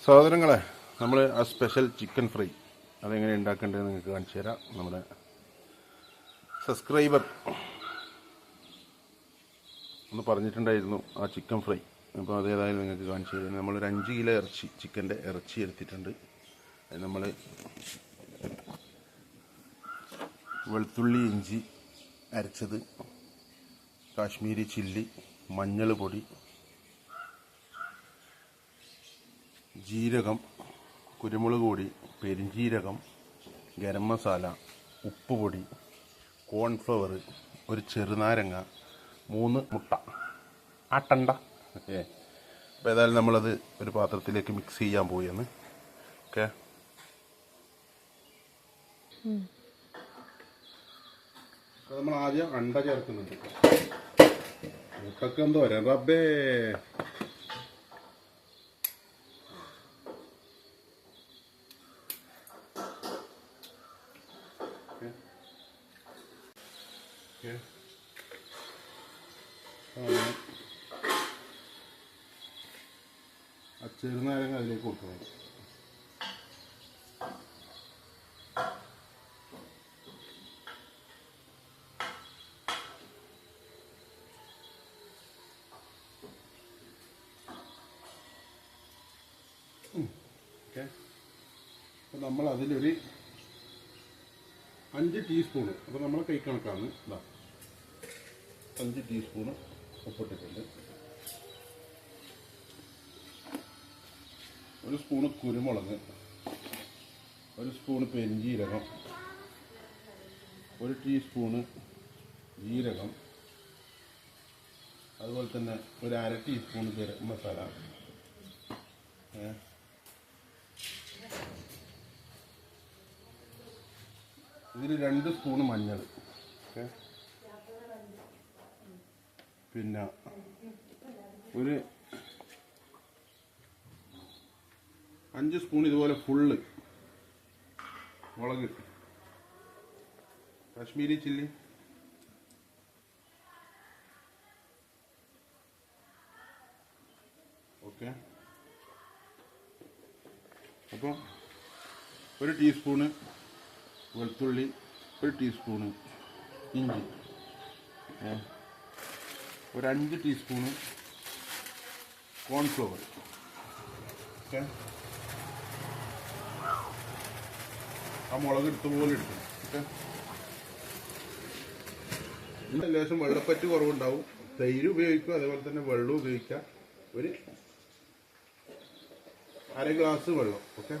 സഹോദരങ്ങളെ, നമ്മൾ ആ സ്പെഷ്യൽ ചിക്കൻ ഫ്രൈ അതെങ്ങനെ ഉണ്ടാക്കേണ്ടതെന്ന് നിങ്ങൾക്ക് കാണിച്ചു തരാം. നമ്മുടെ സബ്സ്ക്രൈബർ ഒന്ന് പറഞ്ഞിട്ടുണ്ടായിരുന്നു ആ ചിക്കൻ ഫ്രൈ. അപ്പോൾ അതേതായാലും നിങ്ങൾക്ക് കാണിച്ചു തരാം. നമ്മളൊരു 5 കിലോ ചിക്കൻ്റെ ഇറച്ചി എടുത്തിട്ടുണ്ട്. അത് നമ്മൾ വെളുത്തുള്ളി ഇഞ്ചി അരച്ചത്, കാശ്മീരി ചില്ലി, മഞ്ഞൾ പൊടി, ജീരകം, കുരുമുളക് പൊടി, പെരിഞ്ജീരകം, ഗരം മസാല, ഉപ്പ് പൊടി, കോൺഫ്ലവർ, ഒരു ചെറുനാരങ്ങ, 3 മുട്ട ആട്ടണ്ട. അപ്പോൾ ഏതായാലും നമ്മളത് ഒരു പാത്രത്തിലേക്ക് മിക്സ് ചെയ്യാൻ പോയെന്ന്. ഓക്കെ, നമ്മൾ ആദ്യം അണ്ട ചേർക്കുന്നുണ്ട്. മുട്ടക്ക് എന്തോ വരാം റബ്ബേ. ചെറുനാരങ്ങ അതിലേക്ക് കൊടുക്കണം. ഓക്കെ, അപ്പോൾ നമ്മൾ അതിലൊരു 5 ടീസ്പൂണ്, അപ്പോൾ നമ്മൾ കൈ കണക്കാണ്, ഇതാ 5 ടീസ്പൂണ് ഉപ്പിട്ടിട്ടുണ്ട്. 1 സ്പൂണ് കുരുമുളക്, 1 സ്പൂണ് പെരിഞ്ജീരകം, 1 ടീസ്പൂണ് ജീരകം, അതുപോലെ തന്നെ ഒരു 1/2 ടീസ്പൂണ് ഗരം മസാല, ഇതിൽ 2 സ്പൂണ് മഞ്ഞൾ, പിന്നെ ഒരു 5 സ്പൂൺ ഇതുപോലെ ഫുള്ള് മുളക്, കാശ്മീരി ചില്ലി, ഓക്കെ. അപ്പോൾ 1 ടീസ്പൂണ് വെളുത്തുള്ളി, 1 ടീസ്പൂണ് ഇഞ്ചി, ഒരു 5 ടീസ്പൂണ് കോൺഫ്ലവർ, ഓക്കെ. ആ മുളക് എടുത്ത പോലെ എടുക്കണം, ഓക്കെ. ഇതിന് ലേശം വെള്ളപ്പറ്റ് കുറവുണ്ടാവും. തൈര് ഉപയോഗിക്കുക, അതേപോലെ തന്നെ വെള്ളം ഉപയോഗിക്കുക. ഒരു 1/2 ഗ്ലാസ് വെള്ളം, ഓക്കെ.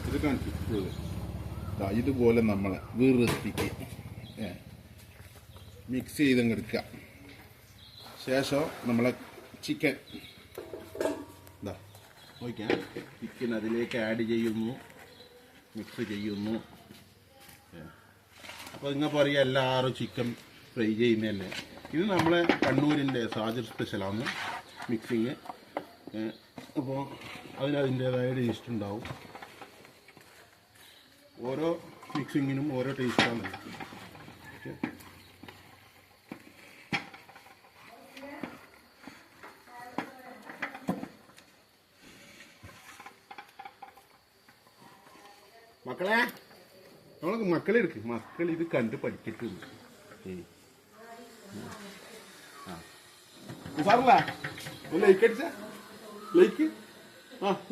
ഇത് കാണിച്ചു ഇതുപോലെ നമ്മളെ വൃത്തിക്ക് മിക്സ് ചെയ്തെടുക്കുക. ശേഷം നമ്മളെ ചിക്കൻ ഇതാ ഓക്കെ, ചിക്കൻ അതിലേക്ക് ആഡ് ചെയ്യുന്നു, മിക്സ് ചെയ്യുന്നു. അപ്പോൾ നിങ്ങൾ പറയുക എല്ലാവരും ചിക്കൻ ഫ്രൈ ചെയ്യുന്നതന്നെ. ഇത് നമ്മളെ കണ്ണൂരിൻ്റെ സാജർ സ്പെഷ്യലാണ് മിക്സിങ്. അപ്പോൾ അതിനതിൻ്റേതായ ടേസ്റ്റ് ഉണ്ടാവും. ഓരോ മിക്സിങ്ങിനും ഓരോ ടേസ്റ്റാണ്. ഓക്കെ, മക്കളെ, നമ്മളൊക്കെ മക്കളെടുക്ക്, മക്കൾ ഇത് കണ്ട് പഠിച്ചിട്ടുണ്ട്. സാറല്ല ലൈക്ക് അടിച്ച ലൈക്ക്,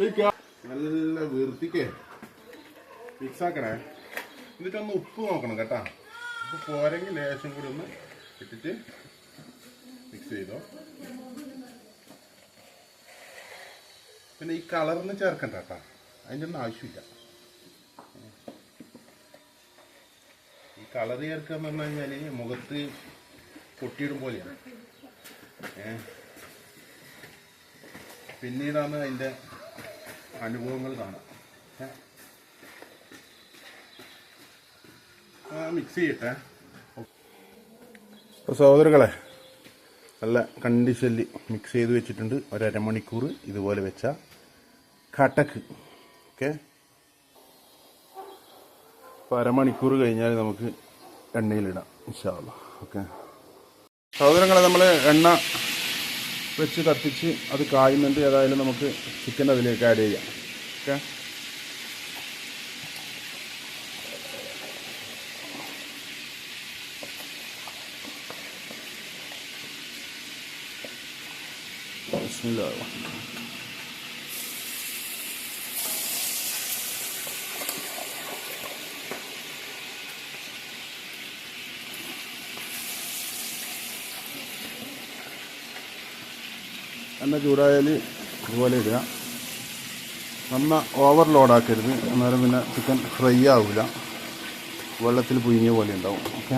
ലൈക്ക് നല്ല വൃത്തിക്കേ മിക്സ് ആക്കണേ. എന്നിട്ടൊന്ന് ഉപ്പ് നോക്കണം കേട്ടോ. ഉപ്പ് പോരെങ്കിൽ ലേശം കൂടി ഒന്ന് ഇട്ടിട്ട് മിക്സ് ചെയ്തോ. പിന്നെ ഈ കളറിന് ചേർക്കണ്ട കേട്ടോ, അതിൻ്റെ ഒന്നും ആവശ്യമില്ല. ഈ കളർ ചേർക്കുക എന്ന് പറഞ്ഞു കഴിഞ്ഞാൽ മുഖത്ത് പൊട്ടിയിടും പോലെയാണ്. പിന്നീടാണ് അതിൻ്റെ അനുഭവങ്ങൾ കാണാം. മിക്സ് ചെയ്യട്ടെ. അപ്പോൾ സഹോദരങ്ങളെ, നല്ല കണ്ടീഷനിൽ മിക്സ് ചെയ്ത് വെച്ചിട്ടുണ്ട്. 1/2 മണിക്കൂർ ഇതുപോലെ വെച്ച കട്ടക്ക്, ഓക്കെ. അപ്പോൾ അരമണിക്കൂർ കഴിഞ്ഞാൽ നമുക്ക് എണ്ണയിലിടാം ഇൻഷാ അല്ലാഹ്. ഓക്കെ സഹോദരങ്ങളെ, നമ്മൾ എണ്ണ വെച്ച് കത്തിച്ച് അത് കായുന്നുണ്ട്. ഏതായാലും നമുക്ക് ചിക്കൻ അതിലേക്ക് ആഡ് ചെയ്യാം. ഓക്കെ ബിസ്മില്ലാഹ്. എണ്ണ ചൂടായാൽ ഇതുപോലെ ഇടുക. നന്ന ഓവർലോഡാക്കരുത്, അന്നേരം പിന്നെ ചിക്കൻ ഫ്രൈ ആവില്ല, വെള്ളത്തിൽ പുഴുങ്ങിയ പോലെ ഉണ്ടാവും. ഓക്കെ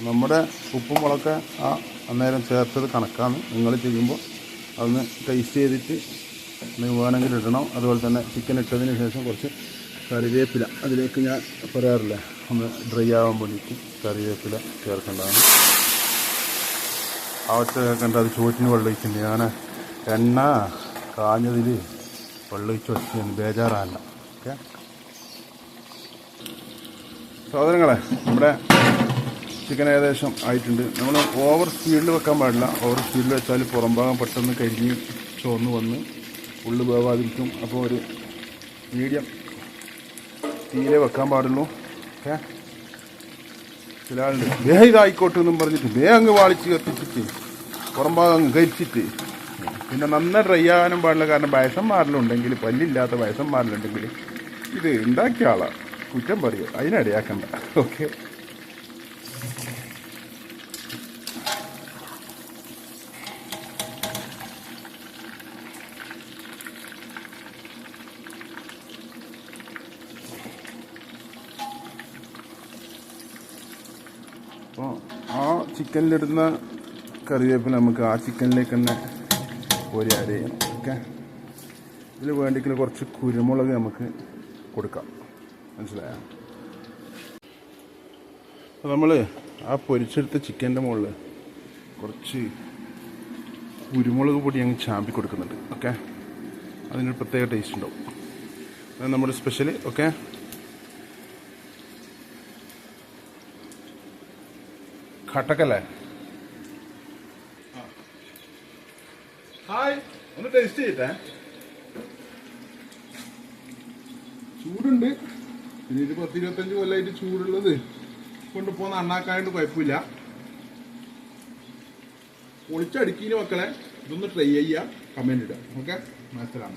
നമ്മുടെ ഉപ്പും മുളകൊക്കെ അന്നേരം ചേർത്തത് കണക്കാണ്. നിങ്ങൾ ചെയ്യുമ്പോൾ അതൊന്ന് ടേസ്റ്റ് ചെയ്തിട്ട് വേണമെങ്കിൽ ഇടണം. അതുപോലെ തന്നെ ചിക്കൻ ഇട്ടതിന് ശേഷം കുറച്ച് കറിവേപ്പില അതിലേക്ക് ഞാൻ പറയാറില്ല, ഒന്ന് ഡ്രൈ ആവാൻ വേണ്ടിയിട്ട് കറിവേപ്പില ചേർക്കേണ്ടതാണ്. ആവശ്യം കേൾക്കേണ്ട അത് ചുവട്ടിന് വെള്ളമൊഴിക്കുന്നുണ്ട്. ഞാൻ എണ്ണ കാഞ്ഞതിൽ വെള്ളമൊഴിച്ച് വെച്ചാൽ ബേജാറല്ല. ഓക്കെ സഹോദരങ്ങളെ, നമ്മുടെ ചിക്കൻ ഏകദേശം ആയിട്ടുണ്ട്. നമ്മൾ ഓവർ സ്പീഡിൽ വെക്കാൻ പാടില്ല. ഓവർ സ്പീഡിൽ വെച്ചാൽ പുറം ഭാഗം പെട്ടെന്ന് കരിഞ്ഞ് ചോർന്ന് വന്ന് ഉള്ളു വേവാതിരിക്കും. അപ്പോൾ ഒരു മീഡിയം തീരെ വെക്കാൻ പാടുള്ളൂ. ഓക്കെ ചില ആളുണ്ട് വേഗം ഇതായിക്കോട്ടെ എന്നും പറഞ്ഞിട്ട് വേഗം അങ്ങ് വാളിച്ച് കത്തിച്ചിട്ട് പുറം ഭാഗം അങ്ങ് കരിച്ചിട്ട് പിന്നെ നന്നായി ഡ്രൈ ആകാനും പാടില്ല. കാരണം വയസ്സന്മാരിലുണ്ടെങ്കിൽ, പല്ലില്ലാത്ത വയസ്സന്മാരിലുണ്ടെങ്കിൽ ഇത് ഉണ്ടാക്കിയ ആളാണ് കുറ്റം പറയുക, അതിനിടയാക്കണ്ട. ഓക്കെ അപ്പോൾ ആ ചിക്കനിലിടുന്ന കറിവേപ്പില നമുക്ക് ആ ചിക്കനിലേക്ക് തന്നെ ഒരു ആഡ് ചെയ്യണം. ഓക്കെ ഇതിൽ വേണ്ടിക്കൽ കുറച്ച് കുരുമുളക് നമുക്ക് കൊടുക്കാം, മനസ്സിലായോ? അപ്പോൾ നമ്മൾ ആ പൊരിച്ചെടുത്ത ചിക്കൻ്റെ മുകളിൽ കുറച്ച് കുരുമുളക് പൊടി അങ്ങ് ചാമ്പി കൊടുക്കുന്നുണ്ട്. ഓക്കെ അതിനൊരു പ്രത്യേക ടേസ്റ്റ് ഉണ്ടാവും. അത് നമ്മുടെ സ്പെഷ്യൽ. ഓക്കെ ഖട്ടക്കല്ലേ? ഹായ്, ഒന്ന് ടേസ്റ്റ് ചെയ്തിട്ടേ. ചൂടുണ്ട്, പിന്നെ ഇത് 10-25 കൊല്ലമായിട്ട് ചൂടുള്ളത് കൊണ്ടുപോകുന്ന അണ്ണാക്കായിട്ട് കുഴപ്പമില്ല. പൊളിച്ചടുക്കിന് മക്കളെ, ഇതൊന്ന് ട്രൈ ചെയ്യുക, കമൻറ്റ് ഇടുക. ഓക്കെ മനസ്സിലാണ്.